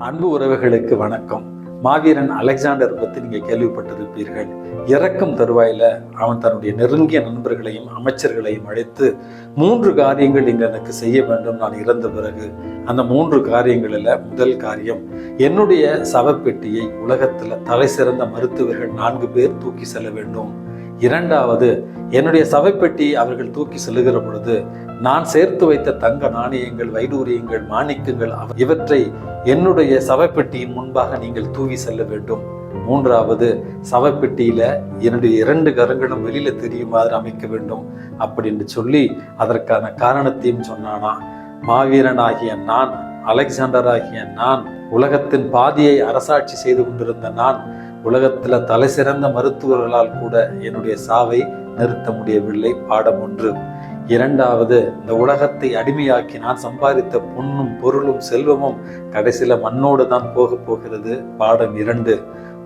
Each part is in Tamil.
அன்பு உறவுகளுக்கு வணக்கம். மாவீரன் அலெக்சாண்டர் பற்றி நீங்க கேள்விப்பட்டிருப்பீர்கள். இறக்கும் தருவாயில அவன் தன்னுடைய நெருங்கிய நண்பர்களையும் அமைச்சர்களையும் அழைத்து 3 காரியங்கள் நீங்கள் எனக்கு செய்ய வேண்டும் நான் இறந்த பிறகு. அந்த 3 காரியங்களில் முதல் காரியம், என்னுடைய சவப்பெட்டியை உலகத்துல தலை சிறந்த மருத்துவர்கள் 4 பேர் தூக்கி செல்ல வேண்டும். இரண்டாவது, என்னுடைய சவப்பெட்டி அவர்கள் தூக்கி செல்லுகிற பொழுது நான் சேர்த்து வைத்த தங்க நாணயங்கள், வைடூரியங்கள், மாணிக்கங்கள் இவற்றை என்னுடைய சவப்பெட்டியின் முன்பாக நீங்கள் தூவி செல்ல வேண்டும். மூன்றாவது, சவப்பெட்டியில என்னுடைய 2 கரங்களும் வெளியில தெரியுமாறு அமைக்க வேண்டும் அப்படின்னு சொல்லி அதற்கான காரணத்தையும் சொன்னானா. மாவீரனாகிய நான், அலெக்சாண்டராகிய நான், உலகத்தின் பாதியை அரசாட்சி செய்து கொண்டிருந்த நான், உலகத்துல தலை சிறந்த மருத்துவர்களால் கூட என்னுடைய சாவை நிறுத்த முடியவில்லை. பாடம் 1. இரண்டாவது, இந்த உலகத்தை அடிமையாக்கி நான் சம்பாதித்த பொன்னும் பொருளும் செல்வமும் கடைசியில மண்ணோடு தான் போகிறது. பாடம் 2.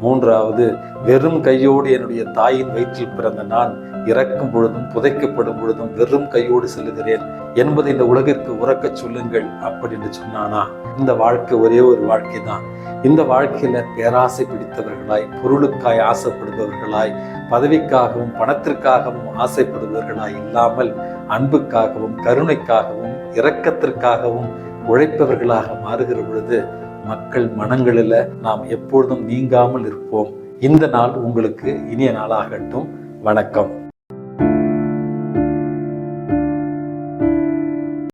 மூன்றாவது, வெறும் கையோடு என்னுடைய தாயின் வயிற்றில் பிறந்த நான் இறக்கும் பொழுதும் புதைக்கப்படும் பொழுதும் வெறும் கையோடு செல்லுகிறேன் என்பதை இந்த உலகிற்கு உறக்கச் சொல்லுங்கள் அப்படின்னு சொன்னானா. இந்த வாழ்க்கை ஒரே ஒரு வாழ்க்கை தான். இந்த வாழ்க்கையில பேராசை பிடித்தவர்களாய், பொருளுக்காய் ஆசைப்படுபவர்களாய், பதவிக்காகவும் பணத்திற்காகவும் ஆசைப்படுபவர்களாய் இல்லாமல் அன்புக்காகவும் கருணைக்காகவும் இரக்கத்திற்காகவும் உழைப்பவர்களாக மாறுகிற பொழுது மக்கள் மனங்களில் நாம் எப்பொழுதும் நீங்காமல் இருப்போம். இந்த நாள் உங்களுக்கு இனிய நாளாகட்டும். வணக்கம்.